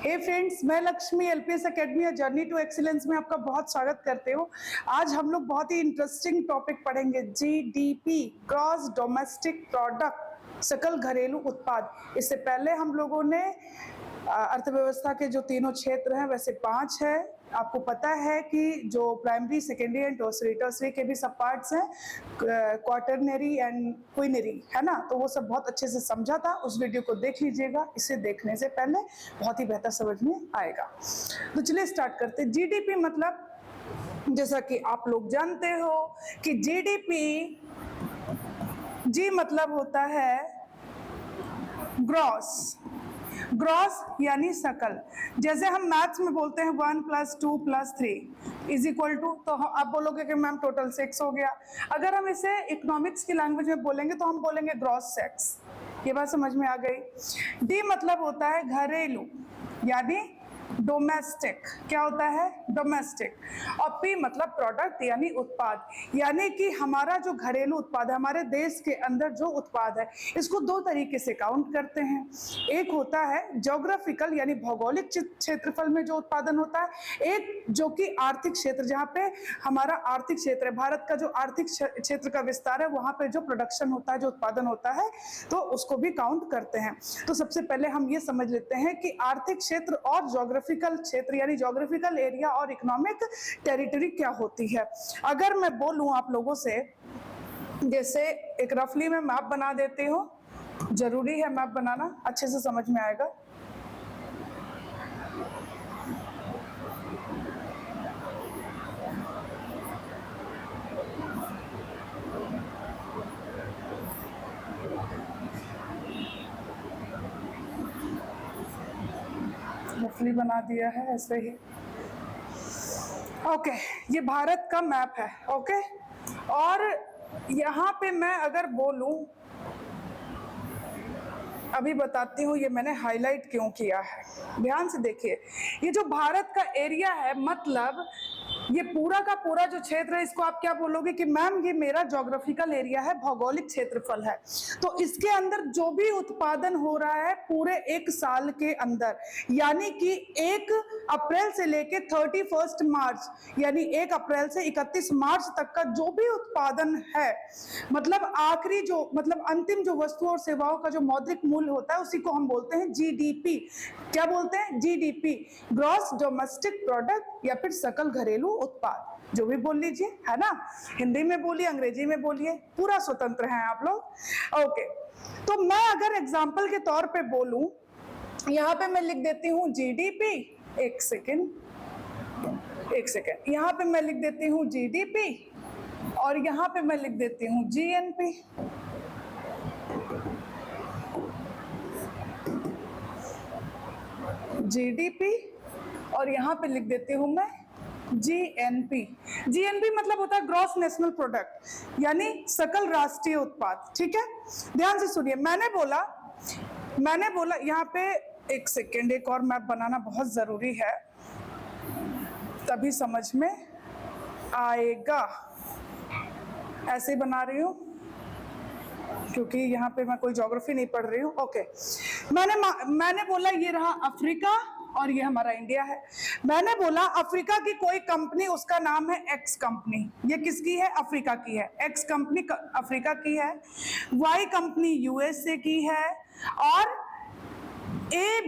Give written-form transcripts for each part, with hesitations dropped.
हे friends, मैं Lakshmi LPS academy और journey to excellence में आपका बहुत स्वागत करते हूँ। आज हम लोग बहुत ही इंटरेस्टिंग टॉपिक पढ़ेंगे, जीडीपी, ग्रॉस डोमेस्टिक प्रोडक्ट, सकल घरेलू उत्पाद। इससे पहले हम लोगों ने अर्थव्यवस्था के जो तीनों क्षेत्र हैं वैसे 5 है। आपको पता है कि जो प्राइमरी, सेकेंडरी एंड टर्सरी के भी सब पार्ट्स हैं, क्वार्टरनरी एंड क्विनरी, है ना। तो वो सब बहुत अच्छे से समझा था, उस वीडियो को देख लीजिएगा। इसे देखने से पहले बहुत ही बेहतर समझ में आएगा। तो चलिए स्टार्ट करते हैं। जीडीपी मतलब, जैसा कि आप लोग जानते हो कि जीडीपी, जी मतलब होता है ग्रॉस, ग्रॉस यानी सकल। जैसे हम मैथ्स में बोलते हैं 1 + 2 + 3 इज इक्वल टू, तो आप बोलोगे कि मैम टोटल 6 हो गया। अगर हम इसे इकोनॉमिक्स की लैंग्वेज में बोलेंगे तो हम बोलेंगे ग्रॉस सेक्स। ये बात समझ में आ गई। डी मतलब होता है घरेलू यानी डोमेस्टिक। क्या होता है? डोमेस्टिक। और पी मतलब प्रोडक्ट यानी उत्पाद, यानी कि हमारा जो घरेलू उत्पाद है, हमारे देश के अंदर जो उत्पाद है, इसको 2 तरीके से काउंट करते हैं। एक होता है ज्योग्राफिकल यानी भौगोलिक क्षेत्रफल में जो उत्पादन होता है, एक जो कि आर्थिक क्षेत्र, जहाँ पे हमारा आर्थिक क्षेत्र है, भारत का जो आर्थिक क्षेत्र का विस्तार है, वहां पे जो प्रोडक्शन होता है, जो उत्पादन होता है, तो उसको भी काउंट करते हैं। तो सबसे पहले हम ये समझ लेते हैं कि आर्थिक क्षेत्र और ज्योग्राफिकल क्षेत्र यानी ज्योग्राफिकल एरिया और इकोनॉमिक टेरिटरी क्या होती है। अगर मैं बोलूं आप लोगों से, जैसे एक रफली में मैप बना देती हूं, जरूरी है मैप बनाना, अच्छे से समझ में आएगा। रफली बना दिया है ऐसे ही। ओके, ये भारत का मैप है। ओके, और यहाँ पे मैं अगर बोलूं, अभी बताती हूँ ये मैंने हाईलाइट क्यों किया है, ध्यान से देखिए। ये जो भारत का एरिया है, मतलब ये पूरा का पूरा जो क्षेत्र है, इसको आप क्या बोलोगे कि मैम ये मेरा ज्योग्राफिकल एरिया है, भौगोलिक क्षेत्रफल है। तो इसके अंदर जो भी उत्पादन हो रहा है पूरे 1 साल के अंदर, यानी कि 1 अप्रैल से लेके 31 मार्च, यानी 1 अप्रैल से 31 मार्च तक का जो भी उत्पादन है, मतलब आखिरी जो, मतलब अंतिम जो वस्तु और सेवाओं का जो मौद्रिक मूल्य होता है, उसी को हम बोलते हैं जीडीपी। क्या बोलते हैं? जीडीपी, ग्रॉस डोमेस्टिक प्रोडक्ट या फिर सकल घरेलू उत्पाद, जो भी बोल लीजिए, है ना। हिंदी में बोलिए, अंग्रेजी में बोलिए, पूरा स्वतंत्र हैं आप लोग। ओके, तो मैं अगर एग्जांपल के तौर पे बोलूं, यहां पे मैं लिख देती हूं जीडीपी, एक सेकेंड, यहां पे मैं लिख देती हूं जीडीपी और यहां पे मैं लिख देती हूं जीएनपी। जीडीपी और यहां पे लिख देती हूं मैं जीएनपी। जीएनपी मतलब होता है ग्रॉस नेशनल प्रोडक्ट, यानी सकल राष्ट्रीय उत्पाद। ठीक है, ध्यान से सुनिए। मैंने बोला यहाँ पे, एक सेकेंड, एक और मैप बनाना बहुत जरूरी है, तभी समझ में आएगा। ऐसे ही बना रही हूं क्योंकि यहाँ पे मैं कोई ज्योग्राफी नहीं पढ़ रही हूँ। ओके, मैंने बोला ये रहा अफ्रीका और ये हमारा इंडिया है। मैंने बोला अफ्रीका की कोई कंपनी, उसका नाम है एक्स कंपनी। ये किसकी है? अफ्रीका की है। एक्स कंपनी अफ्रीका की है, वाई कंपनी यूएसए की है, और ए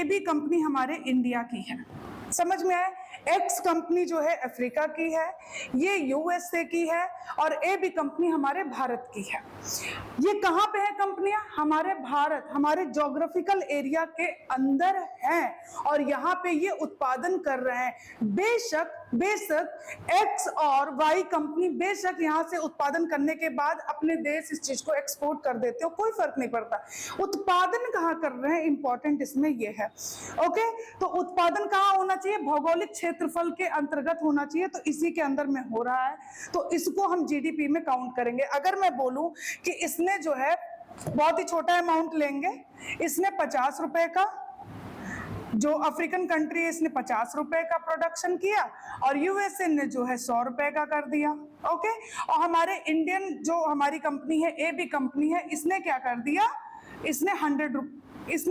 बी कंपनी हमारे इंडिया की है। समझ में आया? एक्स कंपनी जो है अफ्रीका की है, ये यूएसए की है, और ए बी कंपनी हमारे भारत की है। ये कहां पे है कंपनियां? हमारे भारत, हमारे ज्योग्राफिकल एरिया के अंदर हैं, और यहाँ पे ये उत्पादन कर रहे हैं। बेशक एक्स और वाई कंपनी बेशक यहाँ से उत्पादन करने के बाद अपने देश इस चीज को एक्सपोर्ट कर देते हो, कोई फर्क नहीं पड़ता। उत्पादन कहाँ कर रहे हैं, इंपॉर्टेंट इसमें ये है। ओके, तो उत्पादन कहाँ होना चाहिए? भौगोलिक क्षेत्रफल के अंतर्गत होना चाहिए, तो इसी के अंदर में हो रहा है, तो इसको हम जीडीपी में काउंट करेंगे। अगर मैं बोलूं कि इसने जो है बहुत ही छोटा अमाउंट लेंगे, इसने 50 रुपए का, जो अफ्रीकन कंट्री है इसने 50 रुपए का प्रोडक्शन किया, और यूएसए ने जो है 100 रुपए का कर दिया। ओके, और हमारे इंडियन जो हमारी कंपनी है, ए बी कंपनी है, इसने क्या कर दिया? इसने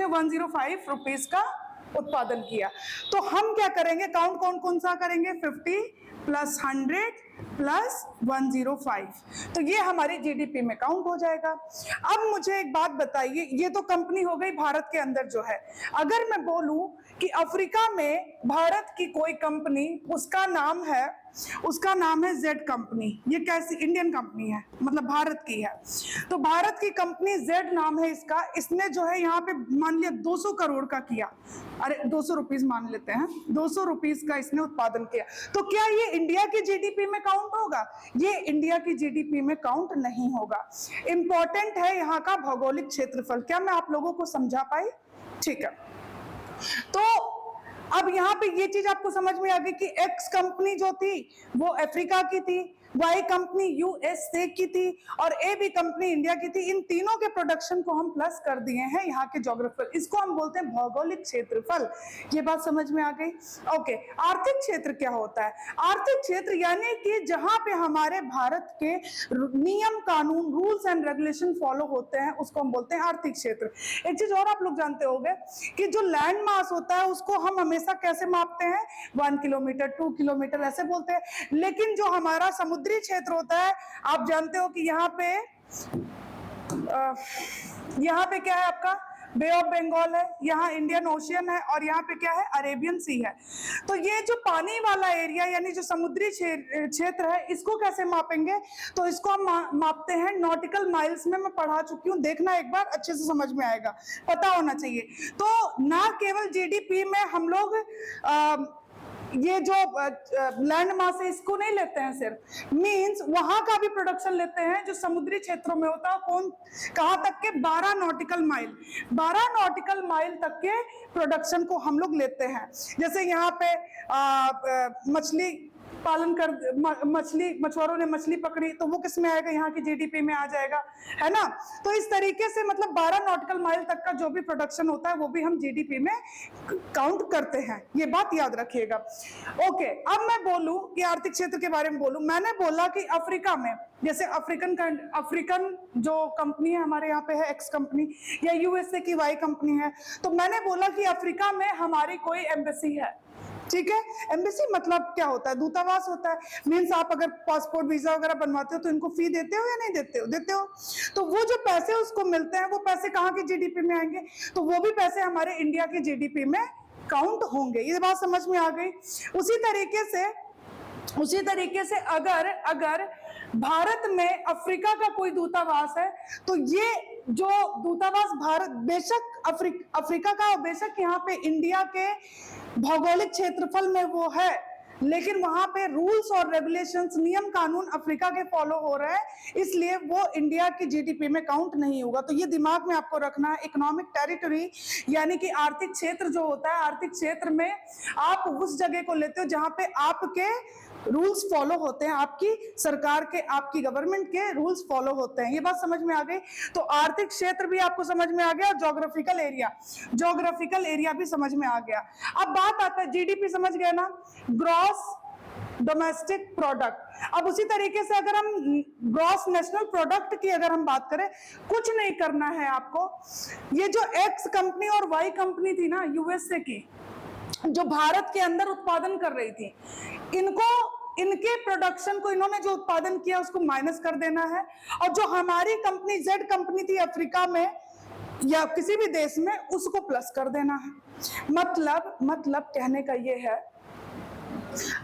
105 रुपीज का उत्पादन किया। तो हम क्या करेंगे, काउंट कौन कौन सा करेंगे, 50 प्लस 100 प्लस 105, तो ये हमारी जीडीपी में काउंट हो जाएगा। अब मुझे एक बात बताइए, ये तो कंपनी हो गई भारत के अंदर जो है, अगर मैं बोलूं कि अफ्रीका में भारत की कोई कंपनी, उसका नाम है जेड कंपनी, ये कैसी इंडियन कंपनी है, मतलब भारत की है, तो भारत की कंपनी जेड नाम है इसका, इसने जो है यहाँ पे मान लिया 200 करोड़ का किया, अरे 200 रुपीज मान लेते हैं, 200 रुपीज का इसने उत्पादन किया, तो क्या ये इंडिया की जीडीपी में काउंट होगा? ये इंडिया की जीडीपी में काउंट नहीं होगा। इंपॉर्टेंट है यहाँ का भौगोलिक क्षेत्रफल, क्या मैं आप लोगों को समझा पाई? ठीक है, तो अब यहाँ पे ये चीज आपको समझ में आ गई कि एक्स कंपनी जो थी वो अफ्रीका की थी, वाई कंपनी यूएसए की थी और ए बी कंपनी इंडिया की थी। इन तीनों के प्रोडक्शन को हम प्लस कर दिए हैं यहाँ के ज्योग्राफिकल, इसको हम बोलते हैं भौगोलिक क्षेत्रफल। ये बात समझ में आ गई? ओके, आर्थिक क्षेत्र क्या होता है? आर्थिक क्षेत्र यानी कि जहां पे हमारे भारत के नियम कानून, रूल्स एंड रेगुलेशन फॉलो होते हैं, उसको हम बोलते हैं आर्थिक क्षेत्र। एक चीज और आप लोग जानते होंगे कि जो लैंड मास होता है उसको हम हमेशा कैसे मापते हैं, 1 किलोमीटर 2 किलोमीटर ऐसे बोलते हैं, लेकिन जो हमारा समुद्री क्षेत्र होता है, आप जानते हो कि यहाँ पे क्या है, आपका बे ऑफ बंगाल है, यहाँ इंडियन ओशियन है और यहाँ पे क्या है, अरेबियन सी है। तो ये जो पानी वाला एरिया यानी जो समुद्री क्षेत्र है, इसको कैसे मापेंगे? तो इसको हम मापते हैं नॉटिकल माइल्स में। मैं पढ़ा चुकी हूँ, देखना एक बार, अच्छे से समझ में आएगा, पता होना चाहिए। तो ना केवल जीडीपी में हम लोग ये जो लैंड मास है इसको नहीं लेते हैं सिर्फ, मींस वहां का भी प्रोडक्शन लेते हैं जो समुद्री क्षेत्रों में होता है। कौन, कहां तक के? 12 नॉटिकल माइल, 12 नॉटिकल माइल तक के प्रोडक्शन को हम लोग लेते हैं। जैसे यहाँ पे मछली पालन कर, मछुआरों ने मछली पकड़ी, तो वो किस में आएगा, यहाँ की जीडीपी में आ जाएगा, है ना। तो इस तरीके से मतलब 12 नॉटिकल माइल तक का जो भी प्रोडक्शन होता है वो भी हम जीडीपी में काउंट करते हैं, ये बात याद रखिएगा। ओके, अब मैं बोलूं कि आर्थिक क्षेत्र के बारे में बोलूं, मैंने बोला कि अफ्रीका में, जैसे अफ्रीकन जो कंपनी है हमारे यहाँ पे है एक्स कंपनी, या यूएसए की वाई कंपनी है, तो मैंने बोला कि अफ्रीका में हमारी कोई एम्बेसी है, ठीक है। एम्बेसी मतलब क्या होता है? दूतावास होता है। मीन्स आप अगर पासपोर्ट वीजा वगैरह बनवाते हो तो इनको फी देते हो या नहीं देते हो? देते हो। तो वो जो पैसे उसको मिलते हैं, वो पैसे कहाँ की जीडीपी में आएंगे? तो वो भी पैसे हमारे इंडिया की जीडीपी में काउंट होंगे। ये बात समझ में आ गई? उसी तरीके से अगर भारत में अफ्रीका का कोई दूतावास है, तो ये जो दूतावास भारत, बेशक अफ्रीका का, बेशक यहाँ पे इंडिया के भौगोलिक क्षेत्रफल में वो है, लेकिन वहां पे रूल्स और रेगुलेशंस, नियम कानून अफ्रीका के फॉलो हो रहे हैं, इसलिए वो इंडिया की जीडीपी में काउंट नहीं होगा। तो ये दिमाग में आपको रखना है। इकोनॉमिक टेरिटरी यानी कि आर्थिक क्षेत्र जो होता है, आर्थिक क्षेत्र में आप उस जगह को लेते हो जहां पे आपके रूल्स फॉलो होते हैं, आपकी सरकार के, आपकी गवर्नमेंट के रूल्स फॉलो होते हैं। ये बात समझ में आ गई? तो आर्थिक क्षेत्र भी आपको समझ में आ गया, ज्योग्राफिकल एरिया भी समझ में आ गया। अब बात आता है जीडीपी, समझ गए ना, ग्रॉस डोमेस्टिक प्रोडक्ट। अब उसी तरीके से अगर हम ग्रॉस नेशनल प्रोडक्ट की अगर हम बात करें, कुछ नहीं करना है आपको। ये जो एक्स कंपनी और वाई कंपनी थी ना यूएसए की, जो भारत के अंदर उत्पादन कर रही थी, इनके प्रोडक्शन को, इन्होंने जो उत्पादन किया उसको माइनस कर देना है, और जो हमारी कंपनी जेड कंपनी थी अफ्रीका में या किसी भी देश में, उसको प्लस कर देना है। मतलब कहने का ये है,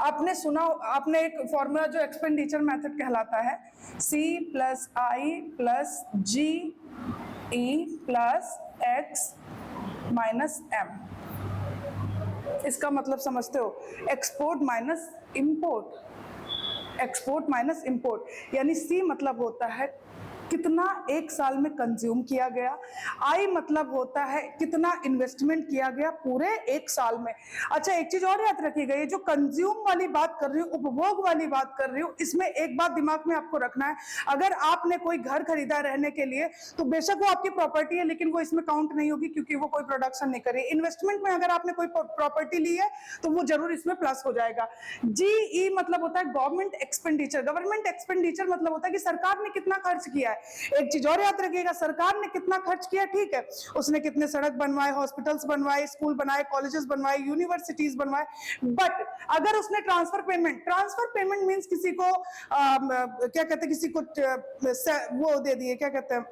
आपने सुना, आपने एक फॉर्मूला जो एक्सपेंडिचर मेथड कहलाता है, C + I + G E + X - M, इसका मतलब समझते हो? एक्सपोर्ट माइनस इंपोर्ट, यानी सी मतलब होता है कितना एक साल में कंज्यूम किया गया, आई मतलब होता है कितना इन्वेस्टमेंट किया गया पूरे एक साल में। अच्छा, एक चीज और याद रखिएगा, ये जो कंज्यूम वाली बात कर रही हूँ, उपभोग वाली बात कर रही हूँ, इसमें एक बात दिमाग में आपको रखना है, अगर आपने कोई घर खरीदा रहने के लिए, तो बेशक वो आपकी प्रॉपर्टी है, लेकिन वो इसमें काउंट नहीं होगी क्योंकि वो कोई प्रोडक्शन नहीं करी। इन्वेस्टमेंट में अगर आपने कोई प्रॉपर्टी ली है तो वो जरूर इसमें प्लस हो जाएगा। GE मतलब होता है गवर्नमेंट एक्सपेंडिचर। गवर्नमेंट एक्सपेंडिचर मतलब होता है कि सरकार ने कितना खर्च किया है, एक चीज और याद रखिएगा, सरकार ने कितना खर्च किया, ठीक है, उसने कितने सड़क बनवाए, हॉस्पिटल्स बनवाए, स्कूल बनाए, कॉलेजेस बनवाए, यूनिवर्सिटीज बनवाए, बट अगर उसने ट्रांसफर पेमेंट मीन्स किसी को क्या कहते हैं, किसी को वो दे दिए, क्या कहते हैं,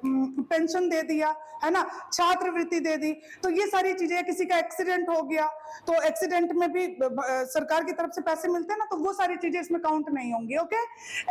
पेंशन दे दिया, है ना, छात्रवृत्ति दे दी, तो ये सारी चीजें, किसी का एक्सीडेंट हो गया तो एक्सीडेंट में भी सरकार की तरफ से पैसे मिलते हैं ना, तो वो सारी चीजें इसमें काउंट नहीं होंगी। ओके,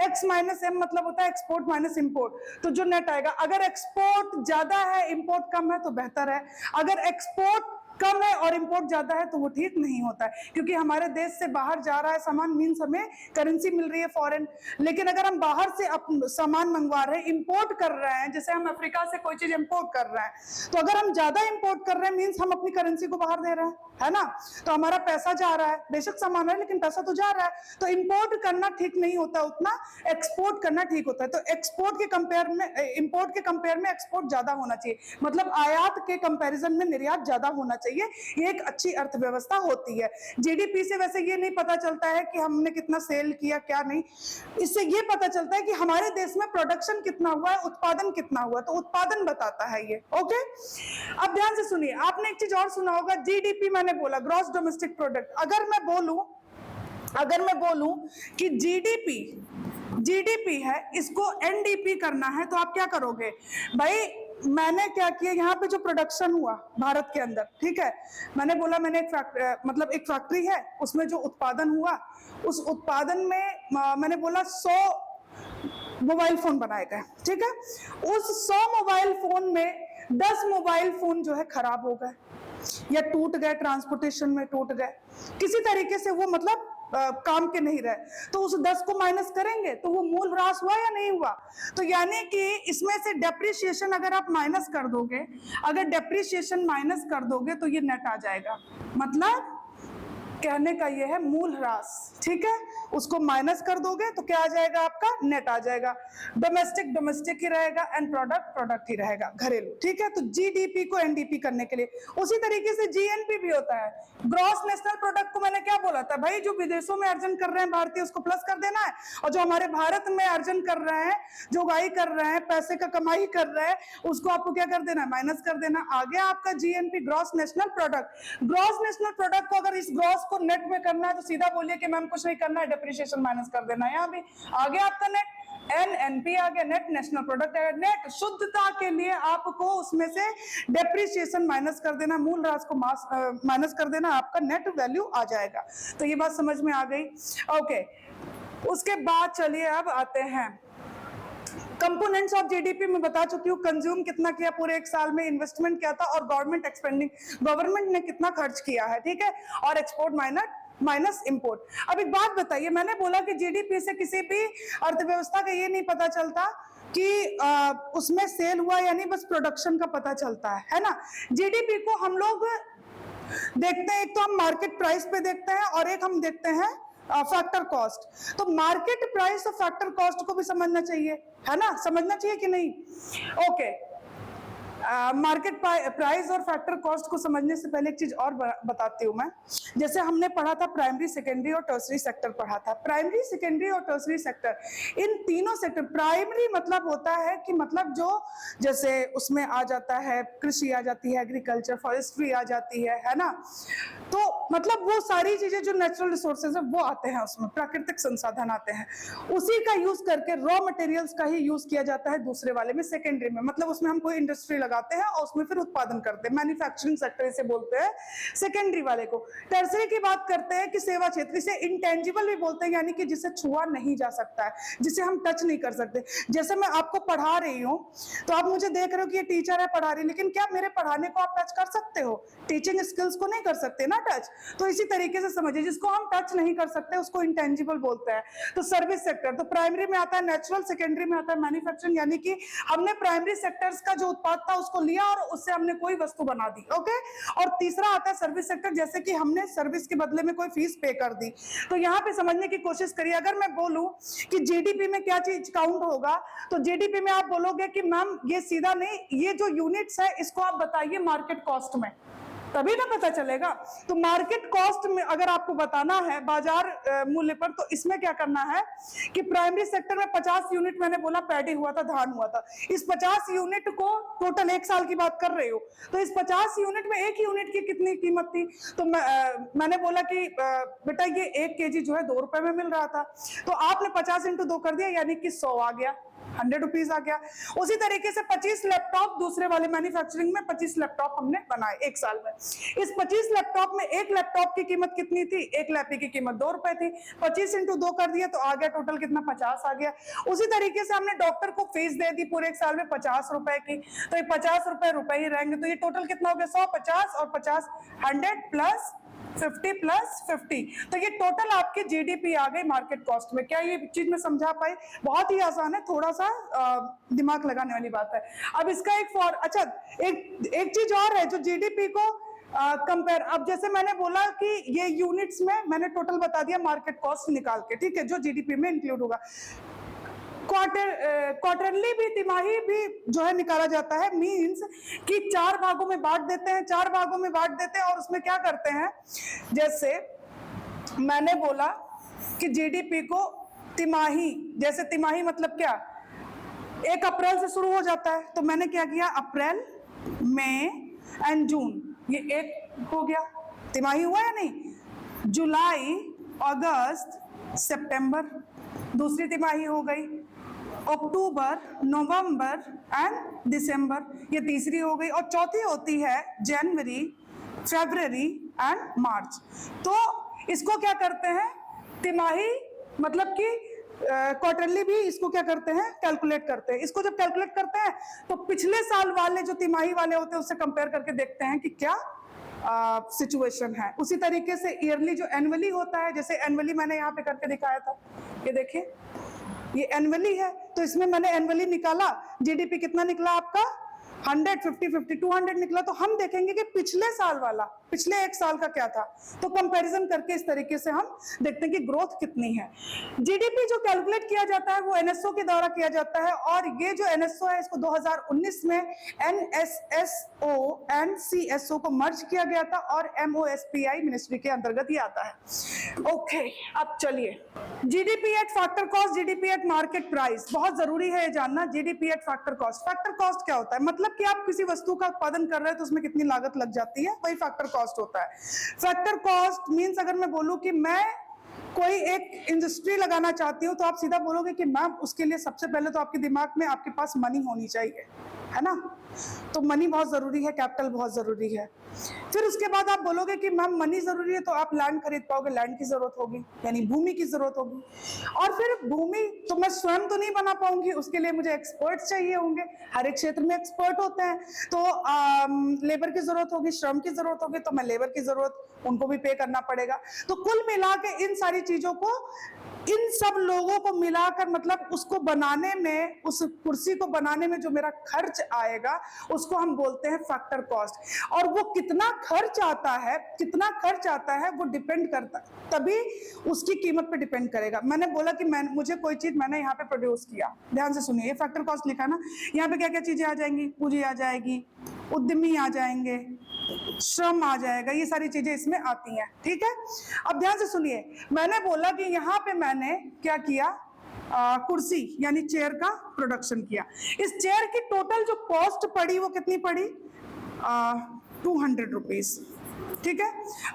एक्स माइनस एम मतलब होता है एक्सपोर्ट माइनस इंपोर्ट, तो जो नेट आएगा, अगर एक्सपोर्ट ज्यादा है इंपोर्ट कम है तो बेहतर है, अगर एक्सपोर्ट कम है और इंपोर्ट ज्यादा है तो वो ठीक नहीं होता है, क्योंकि हमारे देश से बाहर जा रहा है सामान, मींस हमें करेंसी मिल रही है फॉरेन। लेकिन अगर हम बाहर से सामान मंगवा रहे हैं, इंपोर्ट कर रहे हैं, जैसे हम अफ्रीका से कोई चीज इंपोर्ट कर रहे हैं, तो अगर हम ज्यादा इंपोर्ट कर रहे हैं मींस हम अपनी करेंसी को बाहर दे रहे हैं, है ना, तो हमारा पैसा जा रहा है, बेशक सामान है लेकिन पैसा तो जा रहा है, तो इंपोर्ट करना ठीक नहीं होता उतना, एक्सपोर्ट करना ठीक होता है। तो एक्सपोर्ट के कंपेयर में, इंपोर्ट के कंपेयर में एक्सपोर्ट ज्यादा होना चाहिए, मतलब आयात के कंपैरिजन में निर्यात ज्यादा होना चाहिए, ये एक अच्छी अर्थव्यवस्था होती है। जीडीपी से वैसे ये नहीं पता चलता है कि हमने कितना सेल किया क्या नहीं, इससे ये पता चलता है कि हमारे देश में प्रोडक्शन कितना हुआ है, उत्पादन कितना हुआ, तो उत्पादन बताता है ये। ओके, अब ध्यान से सुनिए, आपने एक चीज और सुना होगा, जीडीपी मैंने बोला ग्रॉस डोमेस्टिक प्रोडक्ट, अगर मैं बोलूं कि जीडीपी है, इसको एनडीपी करना है, तो आप क्या करोगे भाई, मैंने क्या किया, यहाँ पे जो प्रोडक्शन हुआ भारत के अंदर, ठीक है, मैंने बोला मैंने एक फैक्ट्री है, उसमें जो उत्पादन हुआ, उस उत्पादन में मैंने बोला 100 मोबाइल फोन बनाए गए, ठीक है, उस 100 मोबाइल फोन में 10 मोबाइल फोन जो है खराब हो गए या टूट गए, ट्रांसपोर्टेशन में टूट गए, किसी तरीके से वो मतलब काम के नहीं रहे, तो उस 10 को माइनस करेंगे तो वो मूल ह्रास हुआ या नहीं हुआ। तो यानी कि इसमें से डेप्रिसिएशन अगर आप माइनस कर दोगे, अगर डेप्रिसिएशन माइनस कर दोगे तो ये नेट आ जाएगा, मतलब कहने का ये है मूल ह्रास, ठीक है, उसको माइनस कर दोगे तो क्या आ जाएगा, आपका नेट आ जाएगा, डोमेस्टिक ही रहेगा एंड प्रोडक्ट ही रहेगा, घरेलू, ठीक है। तो जीडीपी को एनडीपी करने के लिए उसी तरीके से जीएनपी भी होता है, ग्रॉस नेशनल प्रोडक्ट को मैंने क्या बोला था भाई, जो विदेशों में अर्जन कर रहे हैं भारतीय उसको प्लस कर देना है, और जो हमारे भारत में अर्जन कर रहे हैं, जो उगाई कर रहे हैं, पैसे का कमाई कर रहे हैं, उसको आपको क्या कर देना है, माइनस कर देना। आ गया आपका GNP, gross national product. Gross national product को अगर इस ग्रॉस को नेट में करना है तो सीधा बोलिए कि मैम कुछ नहीं करना है, डेप्रिसिएशन माइनस कर देना है, यहाँ भी आ गया आपका नेट, एनएनपी आ गया, नेट नेशनल प्रोडक्ट है, नेट शुद्धता के लिए आपको उसमें से डेप्रिसिएशन माइनस कर देना, मूल ह्रास को माइनस कर देना, आपका नेट वैल्यू आ जाएगा। तो ये बात समझ में आ गई। ओके, उसके बाद चलिए अब आते हैं कंपोनेंट्स ऑफ जीडीपी में बता चुकी हूँ, कंज्यूम कितना किया पूरे एक साल में, इन्वेस्टमेंट क्या था, और गवर्नमेंट ने कितना खर्च किया है, ठीक है, और एक्सपोर्ट माइनस इंपोर्ट। अब एक बात बताइए, मैंने बोला कि जीडीपी से किसी भी अर्थव्यवस्था का ये नहीं पता चलता कि उसमें सेल हुआ या नहीं, बस प्रोडक्शन का पता चलता है ना। जीडीपी को हम लोग देखते हैं, एक तो हम मार्केट प्राइस पे देखते हैं और एक हम देखते हैं फैक्टर कॉस्ट। तो मार्केट प्राइस और फैक्टर कॉस्ट को भी समझना चाहिए, है ना, समझना चाहिए कि नहीं। ओके, मार्केट प्राइस और फैक्टर कॉस्ट को समझने से पहले एक चीज और बताती हूँ मैं। जैसे हमने पढ़ा था प्राइमरी, सेकेंडरी और टर्सरी सेक्टर पढ़ा था। प्राइमरी, सेकेंडरी और टर्सरी सेक्टर, इन तीनों सेक्टर, प्राइमरी मतलब होता है कि मतलब जो जैसे उसमें आ जाता है कृषि आ जाती है, एग्रीकल्चर, फॉरेस्ट्री आ जाती है ना, तो मतलब वो सारी चीजें जो नेचुरल रिसोर्सेज है वो आते हैं उसमें, प्राकृतिक संसाधन आते हैं, उसी का यूज करके रॉ मटेरियल्स का ही यूज किया जाता है दूसरे वाले में, सेकेंडरी में। मतलब उसमें हम कोई इंडस्ट्री लगाते हैं और उसमें फिर उत्पादन करते हैं, मैन्युफैक्चरिंग सेक्टर इसे बोलते हैं सेकेंडरी वाले को। टर्सरी की बात करते हैं कि सेवा क्षेत्र, इसे इंटेंजिबल भी बोलते हैं, यानी कि जिसे छुआ नहीं जा सकता है, जिसे हम टच नहीं कर सकते। जैसे मैं आपको पढ़ा रही हूँ तो आप मुझे देख रहे हो कि ये टीचर है पढ़ा रही, लेकिन क्या मेरे पढ़ाने को आप टच कर सकते हो? टीचिंग स्किल्स को नहीं कर सकते ना टच। तो इसी तरीके से समझिए, जिसको हम टच नहीं कर सकते उसको इंटेंजिबल बोलते हैं। तो सर्विस सेक्टर, तो प्राइमरी में आता है नेचुरल, सेकेंडरी में आता है मैन्युफैक्चरिंग, यानी कि हमने प्राइमरी सेक्टर्स का जो उत्पाद था उसको लिया और उससे हमने कोई वस्तु बना दी। ओके, और तीसरा आता है सर्विस सेक्टर, जैसे कि हमने सर्विस के बदले में कोई फीस पे कर दी। तो यहाँ पे समझने की कोशिश करिए, अगर मैं बोलूं कि जीडीपी में क्या चीज काउंट होगा, तो जीडीपी में आप बोलोगे कि मैम ये सीधा नहीं, ये जो यूनिट्स है इसको आप बताइए मार्केट कॉस्ट में। तभी ना पता चलेगा। तो मार्केट कॉस्ट में अगर आपको बताना है बाजार मूल्य पर, तो इसमें क्या करना है कि प्राइमरी सेक्टर में 50 यूनिट मैंने बोला पैडी हुआ था, धान हुआ था। इस 50 यूनिट को टोटल 1 साल की बात कर रहे हो, तो इस 50 यूनिट में 1 यूनिट की कितनी कीमत थी? तो मैंने बोला कि बेटा ये 1 केजी जो है 2 रुपए में मिल रहा था, तो आपने 50 इंटू 2 कर दिया, यानी कि 100 आ गया, 100 रुपीज आ गया। उसी तरीके से 25 लैपटॉप दूसरे वाले मैन्युफैक्चरिंग में 25 लैपटॉप हमने बनाए 1 साल में। इस 25 लैपटॉप में एक लैपटॉप की कीमत कितनी थी? एक लैपी की कीमत 2 रुपए थी। 25 इंटू 2 कर दिया तो आ गया टोटल कितना? 50 आ गया। उसी तरीके से हमने डॉक्टर को फीस दे दी पूरे 1 साल में 50 रुपए की, तो ये 50 रुपए ही रहेंगे। तो ये टोटल कितना हो गया? 100, 50 और 50, 100 प्लस 50 प्लस 50, तो ये टोटल आपकी जीडीपी आ गई मार्केट कॉस्ट में। क्या ये चीज में समझा पाई? बहुत ही आसान है, थोड़ा सा दिमाग लगाने वाली बात है। अब इसका एक चीज और है जो जीडीपी को कंपेयर, अब जैसे मैंने बोला कि ये यूनिट्स में मैंने टोटल बता दिया मार्केट कॉस्ट निकाल के, ठीक है, जो जीडीपी में इंक्लूड होगा। क्वार्टरली भी, तिमाही भी जो है निकाला जाता है, मींस कि 4 भागों में बांट देते हैं, 4 भागों में बांट देते हैं और उसमें क्या करते हैं, जैसे मैंने बोला कि जीडीपी को तिमाही, जैसे तिमाही मतलब क्या, 1 अप्रैल से शुरू हो जाता है, तो मैंने क्या किया, अप्रैल, मई एंड जून, ये एक हो गया, तिमाही हुआ या नहीं। जुलाई, अगस्त, सितंबर दूसरी तिमाही हो गई। अक्टूबर, नवंबर एंड दिसंबर ये तीसरी हो गई, और चौथी होती है जनवरी, फरवरी एंड मार्च। तो इसको क्या करते हैं, तिमाही मतलब कि क्वार्टरली भी इसको क्या करते हैं, कैलकुलेट करते हैं। इसको जब कैलकुलेट करते हैं तो पिछले साल वाले जो तिमाही वाले होते हैं उससे कंपेयर करके देखते हैं कि क्या सिचुएशन है। उसी तरीके से ईयरली जो एनुअली होता है, जैसे एनुअली मैंने यहाँ पे करके दिखाया था, ये देखिए ये एनुअली है, तो इसमें मैंने एनुअली निकाला, जीडीपी कितना निकला आपका, 100, 50, 50, 200 निकला। तो हम देखेंगे कि पिछले साल वाला, पिछले 1 साल का क्या था, तो कंपैरिजन करके इस तरीके से हम देखते हैं कि ग्रोथ कितनी है। जीडीपी जो कैलकुलेट किया जाता है वो एनएसओ के द्वारा किया जाता है, और ये जो एनएसओ है इसको 2019 में एनएसएसओ एंड सीएसओ को मर्ज किया गया था, और एमओएसपीआई मिनिस्ट्री के अंतर्गत ही आता है। ओके, अब चलिए, GDP at factor cost, GDP at market price, बहुत जरूरी है ये जानना। GDP at factor cost, factor cost क्या होता है, मतलब कि आप किसी वस्तु का उत्पादन कर रहे हैं तो उसमें कितनी लागत लग जाती है, वही फैक्टर कॉस्ट होता है। फैक्टर कॉस्ट मींस अगर मैं बोलूं कि मैं कोई एक इंडस्ट्री लगाना चाहती हूँ, तो आप सीधा बोलोगे कि मैम उसके लिए सबसे पहले तो आपके दिमाग में आपके पास मनी होनी चाहिए, है ना, तो मनी बहुत जरूरी है, कैपिटल बहुत जरूरी है। फिर उसके बाद आप बोलोगे कि मैम मनी जरूरी है, तो आप लैंड खरीद पाओगे, लैंड की जरूरत होगी, यानी भूमि की जरूरत होगी। और फिर भूमि तो मैं स्वयं तो नहीं बना पाऊंगी, उसके लिए मुझे एक्सपर्ट्स चाहिए होंगे, हर एक क्षेत्र में एक्सपर्ट होते हैं, तो लेबर की जरूरत होगी, श्रम की जरूरत होगी, तो मैं लेबर की जरूरत, उनको भी पे करना पड़ेगा। तो कुल मिला के इन सारी चीजों को, इन सब लोगों को मिलाकर, मतलब उसको बनाने में, उस कुर्सी को बनाने में जो मेरा खर्च आएगा उसको हम बोलते हैं फैक्टर कॉस्ट। और वो कितना खर्च आता है, कितना खर्च आता है वो डिपेंड करता, तभी उसकी कीमत पे डिपेंड करेगा। मैंने बोला कि मुझे कोई चीज मैंने यहाँ पे प्रोड्यूस किया, ध्यान से सुनिए, ये फैक्टर कॉस्ट लिखा ना, यहाँ पे क्या क्या चीजें आ जाएंगी, पूंजी आ जाएगी, उद्यमी आ जाएंगे, श्रम आ जाएगा, ये सारी चीजें इसमें आती हैं, ठीक है। अब ध्यान से सुनिए, मैंने बोला कि यहाँ पे मैंने क्या किया, कुर्सी यानी चेयर का प्रोडक्शन किया। इस चेयर की टोटल जो कॉस्ट पड़ी वो कितनी पड़ी, 200 रुपीज, ठीक है।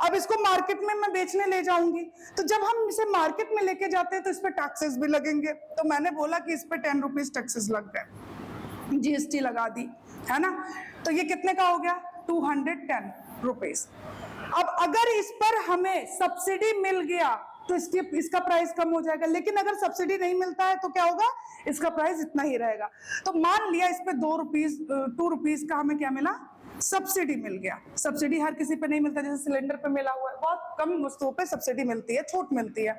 अब इसको मार्केट में मैं बेचने ले जाऊंगी, तो जब हम इसे मार्केट में लेके जाते हैं तो इस पे टैक्सेस भी लगेंगे, तो मैंने बोला कि इस पे 10 रुपीज टैक्सेस लग गए, जीएसटी लगा दी, है ना, तो ये कितने का हो गया, 210 रुपीज। अब अगर इस पर हमें सब्सिडी मिल गया तो इसका प्राइस कम हो जाएगा, लेकिन अगर सब्सिडी नहीं मिलता है तो क्या होगा, इसका प्राइस इतना ही रहेगा। तो मान लिया इस पे 2 रुपीज का हमें क्या मिला, सब्सिडी मिल गया। सब्सिडी हर किसी पे नहीं मिलता, जैसे सिलेंडर पे मिला हुआ है, बहुत कम वस्तुओं पे सब्सिडी मिलती है, छूट मिलती है।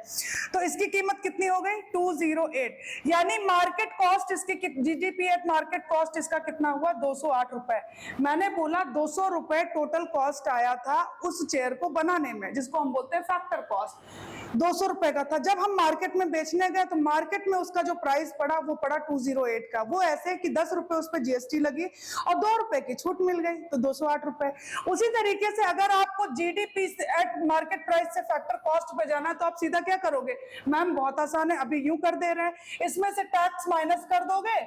तो इसकी कीमत कितनी हो गई, 208, यानी मार्केट कॉस्ट इसकी, जीडीपी एट मार्केट कॉस्ट इसका कितना हुआ, 208 रुपए। मैंने बोला 200 रुपए टोटल कॉस्ट आया था उस चेयर को बनाने में, जिसको हम बोलते हैं फैक्टर कॉस्ट, 200 रुपए का था। जब हम मार्केट में बेचने गए तो मार्केट में उसका जो प्राइस पड़ा वो पड़ा 208 का। वो ऐसे कि 10 रुपए उस पर जीएसटी लगी और 2 रुपए की छूट मिल गई, तो 208 रुपए। उसी तरीके से अगर आपको जीडीपी एट मार्केट प्राइस से फैक्टर कॉस्ट पे जाना है तो आप सीधा क्या करोगे, मैम बहुत आसान है, अभी यूं कर दे रहे हैं, इसमें से टैक्स माइनस कर दोगे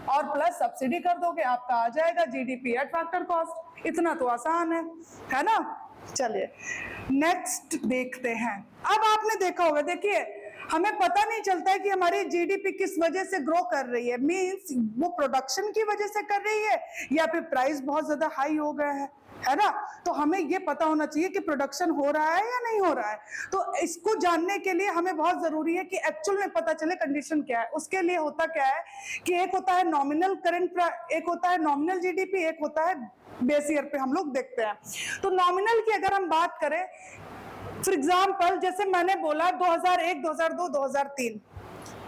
और प्लस सब्सिडी कर दोगे, आपका आ जाएगा जीडीपी एट फैक्टर कॉस्ट। इतना तो आसान है ना। चलिए नेक्स्ट देखते हैं। अब आपने देखा होगा, देखिए हमें पता नहीं चलता है कि हमारी जीडीपी किस वजह से ग्रो कर रही है, मींस वो प्रोडक्शन की वजह से कर रही है या फिर प्राइस बहुत ज्यादा हाई हो गया है ना। तो हमें ये पता होना चाहिए कि प्रोडक्शन हो रहा है या नहीं हो रहा है। तो इसको जानने के लिए हमें बहुत जरूरी है कि एक्चुअल में पता चले कंडीशन क्या है। उसके लिए होता क्या है कि एक होता है नॉमिनल करंट, एक होता है नॉमिनल जीडीपी, एक होता है बेस ईयर पे हम लोग देखते हैं। तो नॉमिनल की अगर हम बात करें, फॉर एग्जाम्पल जैसे मैंने बोला 2001, 2002, 2003,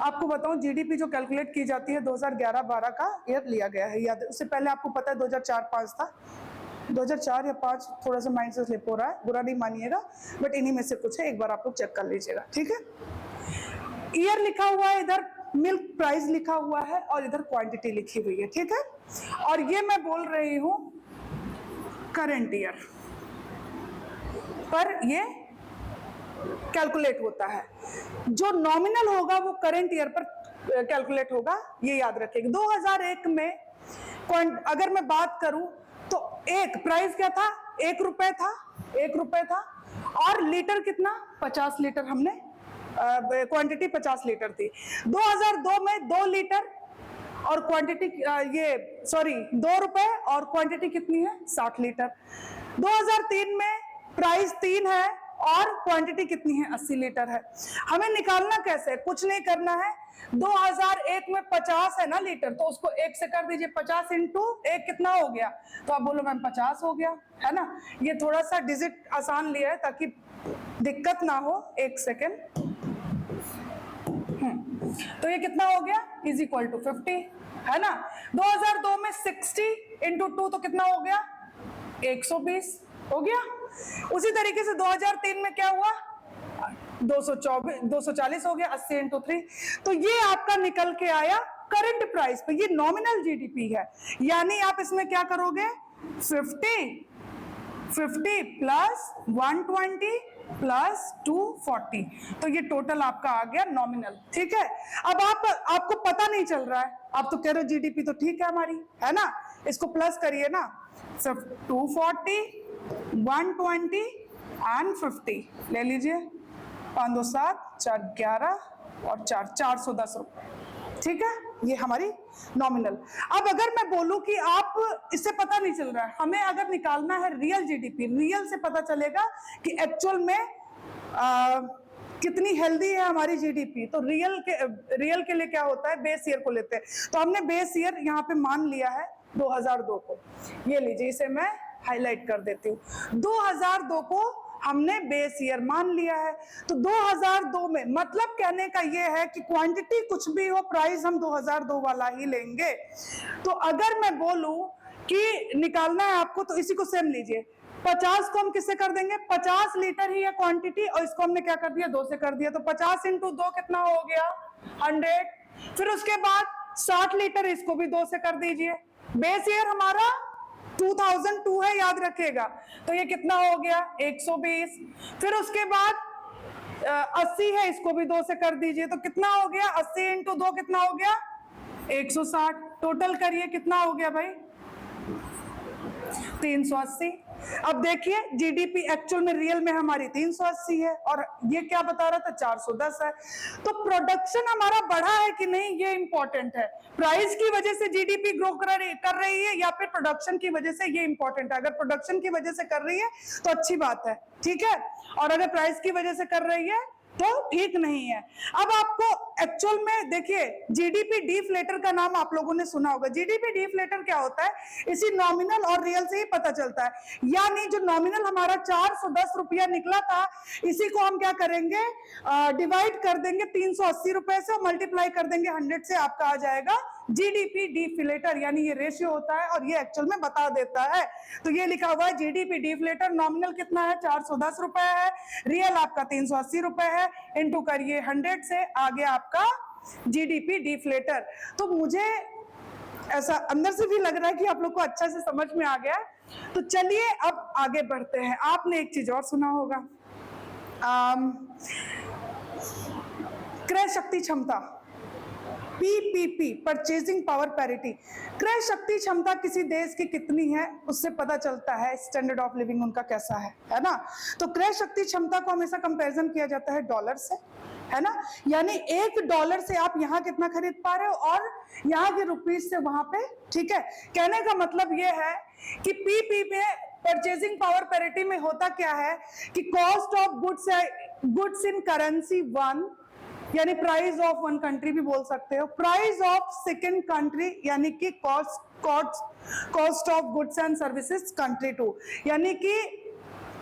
आपको बताऊं जीडीपी जो कैलकुलेट की जाती है 2011-12 का ईयर लिया गया है, याद, उससे पहले आपको पता है 2004-5 था, 2004 या 5 थोड़ा सा माइंड से स्लिप हो रहा है, बुरा नहीं मानिएगा, बट इन्हीं में से कुछ है, एक बार आप लोग चेक कर लीजिएगा, ठीक है। ईयर लिखा हुआ है, इधर मिल्क प्राइस लिखा हुआ है और इधर क्वांटिटी लिखी हुई है, ठीक है। और ये मैं बोल रही हूं करंट ईयर पर ये कैलकुलेट होता है। जो नॉमिनल होगा वो करंट ईयर पर कैलकुलेट होगा, ये याद रखिएगा। 2001 में अगर मैं बात करूं तो एक प्राइस क्या था, 1 रुपए था, 1 रुपए था, और लीटर कितना, 50 लीटर, हमने क्वांटिटी 50 लीटर थी। 2002 में 2 लीटर और क्वांटिटी 2 रुपए और क्वांटिटी कितनी है, 60 लीटर। 2003 में प्राइस 3 है और क्वांटिटी कितनी है, 80 लीटर है। हमें निकालना कैसे, कुछ नहीं करना है, 2001 में 50 है ना लीटर, तो उसको 1 से कर दीजिए, 50 इंटू 1 कितना हो गया, तो आप बोलो मैम 50 हो गया, है ना। ये थोड़ा सा डिजिट आसान लिया है ताकि दिक्कत ना हो, 1 सेकेंड। तो ये कितना हो गया, इज इक्वल टू 50, है ना। 2002 में 60 इंटू 2 तो कितना हो गया, 120 हो गया। उसी तरीके से 2003 में क्या हुआ, 240 हो गया, 80 इंटू 3, तो ये आपका निकल के आया करंट प्राइस पे। ये नॉमिनल जीडीपी है, यानी आप इसमें क्या करोगे, 50 प्लस 120 प्लस 240, तो ये टोटल आपका आ गया नॉमिनल, ठीक है। अब आपको पता नहीं चल रहा है, आप तो कह रहे हो जीडीपी तो ठीक है हमारी, है ना, इसको प्लस करिए ना, 240, 120 एंड 50 ले लीजिए, 5 2 7 4 11 और 410 रुपए, ठीक है। ये हमारी नॉमिनल। अब अगर मैं बोलूं कि आप, इससे पता नहीं चल रहा है, हमें अगर निकालना है रियल जीडीपी, रियल से पता चलेगा कि एक्चुअल में कितनी हेल्दी है हमारी जीडीपी। तो रियल के लिए क्या होता है, बेस ईयर को लेते हैं। तो हमने बेस ईयर यहाँ पे मान लिया है 2002 को, ये लीजिए, इसे मैं हाईलाइट कर देती हूँ। 2002 को हमने बेस ईयर मान लिया है। तो 2002 में मतलब कहने का ये है कि क्वांटिटी कुछ भी हो, प्राइस हम 2002 वाला ही लेंगे। तो अगर मैं बोलूं कि निकालना है आपको, तो इसी को सेम लीजिए, 50 को हम किससे कर देंगे, 50 लीटर ही है क्वांटिटी, और इसको हमने क्या कर दिया, 2 से कर दिया, तो 50 इंटू 2 कितना हो गया, 100। फिर उसके बाद 60 लीटर, इसको भी 2 से कर दीजिए। बेस ईयर हमारा 2002 है, याद रखिएगा, तो ये कितना हो गया, 120। फिर उसके बाद 80 है, इसको भी 2 से कर दीजिए, तो कितना हो गया, 80 इंटू 2 कितना हो गया, 160। टोटल करिए कितना हो गया भाई, 380। अब देखिए जीडीपी एक्चुअल में रियल में हमारी 380 है और ये क्या बता रहा था, 410 है। तो प्रोडक्शन हमारा बढ़ा है कि नहीं, ये इंपॉर्टेंट है। प्राइस की वजह से जीडीपी ग्रो कर रही है या फिर प्रोडक्शन की वजह से, ये इंपॉर्टेंट है। अगर प्रोडक्शन की वजह से कर रही है तो अच्छी बात है, ठीक है, और अगर प्राइस की वजह से कर रही है तो ठीक नहीं है। अब आपको एक्चुअल में देखिए, जीडीपी डिफ्लेटर का नाम आप लोगों ने सुना होगा। जीडीपी डिफ्लेटर क्या होता है, इसी नॉमिनल और रियल से ही पता चलता है। यानी जो नॉमिनल हमारा 410 रुपया निकला था, इसी को हम क्या करेंगे, डिवाइड कर देंगे 380 रुपए से और मल्टीप्लाई कर देंगे 100 से, आपका आ जाएगा जीडीपी डिफ्लेटर। यानी ये रेशियो होता है और ये एक्चुअल में बता देता है। तो ये लिखा हुआ है जीडीपी डिफ्लेटर, नॉमिनल कितना है, 410 रुपए है, रियल आपका 380 रुपए है, इंटू करिए 100 से, आ गया आपका जीडीपी डिफ्लेटर। तो मुझे ऐसा अंदर से भी लग रहा है कि आप लोग को अच्छा से समझ में आ गया है। तो चलिए अब आगे बढ़ते हैं। आपने एक चीज और सुना होगा, क्रय शक्ति क्षमता, पीपीपी, परचेजिंग पावर पैरिटी। क्रय शक्ति क्षमता किसी देश की कितनी है उससे पता चलता है स्टैंडर्ड ऑफ लिविंग उनका कैसा है ना। तो क्रय शक्ति क्षमता को हमेशा कंपैरिजन किया जाता है डॉलर से, है ना। यानी $1 से आप यहाँ कितना खरीद पा रहे हो और यहाँ के रुपीज से वहां पे, ठीक है। कहने का मतलब ये है कि पीपी में, परचेजिंग पावर पैरिटी में होता क्या है कि cost of goods in currency one, यानी प्राइस ऑफ वन कंट्री भी बोल सकते हो, प्राइस ऑफ सेकेंड कंट्री यानी कि cost of goods and services country two, यानी कि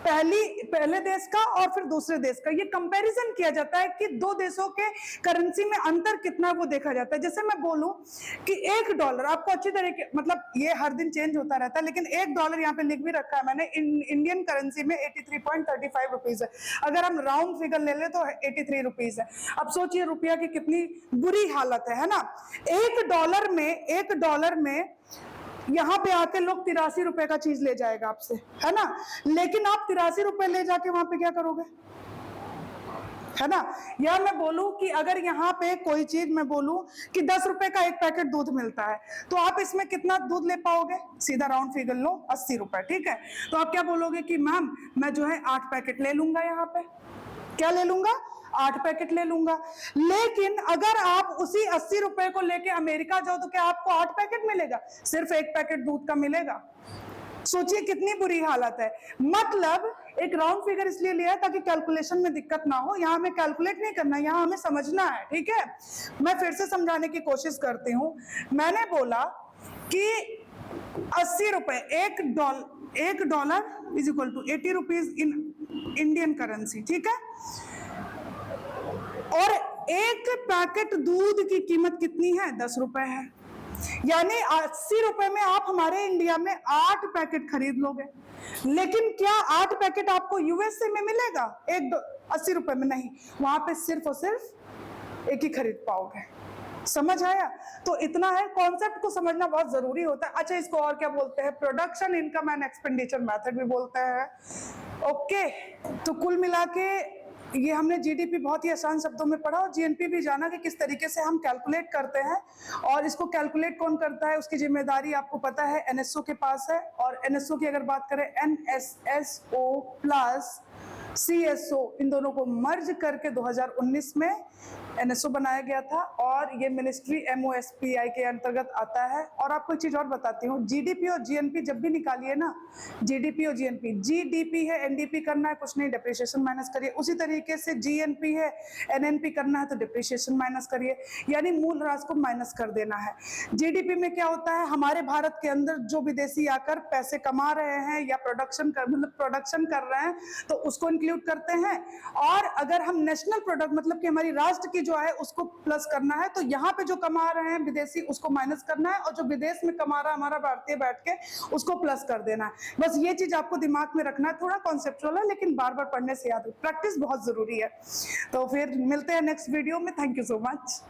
पहले देश का और फिर दूसरे देश का, ये कंपैरिजन किया जाता है कि दो देशों के करेंसी में अंतर कितना वो देखा जाता है। जैसे मैं बोलूं कि $1 आपको अच्छी तरीके, मतलब ये हर दिन चेंज होता रहता है, लेकिन $1 यहाँ पे लिख भी रखा है मैंने, इंडियन करेंसी में 83.35 रुपीज है। अगर हम राउंड फिगर ले ले तो 83 रुपीज है। अब सोचिए रुपया की कितनी बुरी हालत है ना। $1 में यहाँ पे आके लोग 83 रुपए का चीज ले जाएगा आपसे, है ना। लेकिन आप 83 रुपए ले जाके वहां पे क्या करोगे, है ना। या मैं बोलूं कि अगर यहाँ पे कोई चीज, मैं बोलूं कि 10 रुपए का एक पैकेट दूध मिलता है, तो आप इसमें कितना दूध ले पाओगे, सीधा राउंड फिगर लो 80 रुपए, ठीक है। तो आप क्या बोलोगे कि मैम मैं जो है 8 पैकेट ले लूंगा, यहाँ पे क्या ले लूंगा, 8 पैकेट ले लूंगा। लेकिन अगर आप उसी 80 रुपए को लेके अमेरिका जाओ तो क्या आपको 8 पैकेट मिलेगा, सिर्फ 1 पैकेट दूध का मिलेगा। सोचिए कितनी बुरी हालत है। मतलब एक राउंड फिगर इसलिए लिया है ताकि कैलकुलेशन में दिक्कत ना हो। यहाँ हमें कैलकुलेट नहीं करना, यहाँ हमें समझना है, ठीक है। मैं फिर से समझाने की कोशिश करती हूँ। मैंने बोला कि 80 रुपए, $1 is equal to 80 rupees in Indian currency, ठीक है। और एक पैकेट दूध की कीमत कितनी है, 10 रुपए है। यानी 80 रुपए में आप हमारे इंडिया में 8 पैकेट खरीद लोगे। लेकिन क्या 8 पैकेट आपको यूएसए में मिलेगा 80 रुपए में? नहीं, वहां पे सिर्फ और सिर्फ एक ही खरीद पाओगे। समझ आया? तो इतना है, कॉन्सेप्ट को समझना बहुत जरूरी होता है। अच्छा, इसको और क्या बोलते हैं, production income and expenditure method भी बोलते हैं। ओके, तो कुल मिला के ये हमने जीडीपी बहुत ही आसान शब्दों में पढ़ा और जीएनपी भी जाना कि किस तरीके से हम कैलकुलेट करते हैं। और इसको कैलकुलेट कौन करता है, उसकी जिम्मेदारी आपको पता है एनएसओ के पास है। और एनएसओ की अगर बात करें, एनएसएसओ प्लस सीएसओ, इन दोनों को मर्ज करके 2019 में एनएसओ बनाया गया था और ये मिनिस्ट्री एमओएसपीआई के अंतर्गत आता है। और आपको एक चीज और बताती हूँ, जीडीपी और जीएनपी जब भी निकालिए ना, जीडीपी और जीएनपी, जीडीपी है एनडीपी करना है, कुछ नहीं, डिप्रिसिएशन माइनस करिए। उसी तरीके से जीएनपी है एनएनपी करना है तो डिप्रिसिएशन माइनस करिए, यानी मूल ह्रास को माइनस कर देना है। जीडीपी में क्या होता है, हमारे भारत के अंदर जो विदेशी आकर पैसे कमा रहे हैं या प्रोडक्शन कर रहे हैं तो उसको इंक्लूड करते हैं। और अगर हम नेशनल प्रोडक्ट, मतलब कि हमारी राष्ट्र की जो है उसको प्लस करना है, तो यहाँ पे जो कमा रहे हैं विदेशी उसको माइनस करना है और जो विदेश में कमा रहा है हमारा भारतीय बैठ के उसको प्लस कर देना है। बस ये चीज आपको दिमाग में रखना है, थोड़ा कॉन्सेप्चुअल है लेकिन बार बार पढ़ने से याद, प्रैक्टिस बहुत जरूरी है। तो फिर मिलते हैं नेक्स्ट वीडियो में। Thank you so much.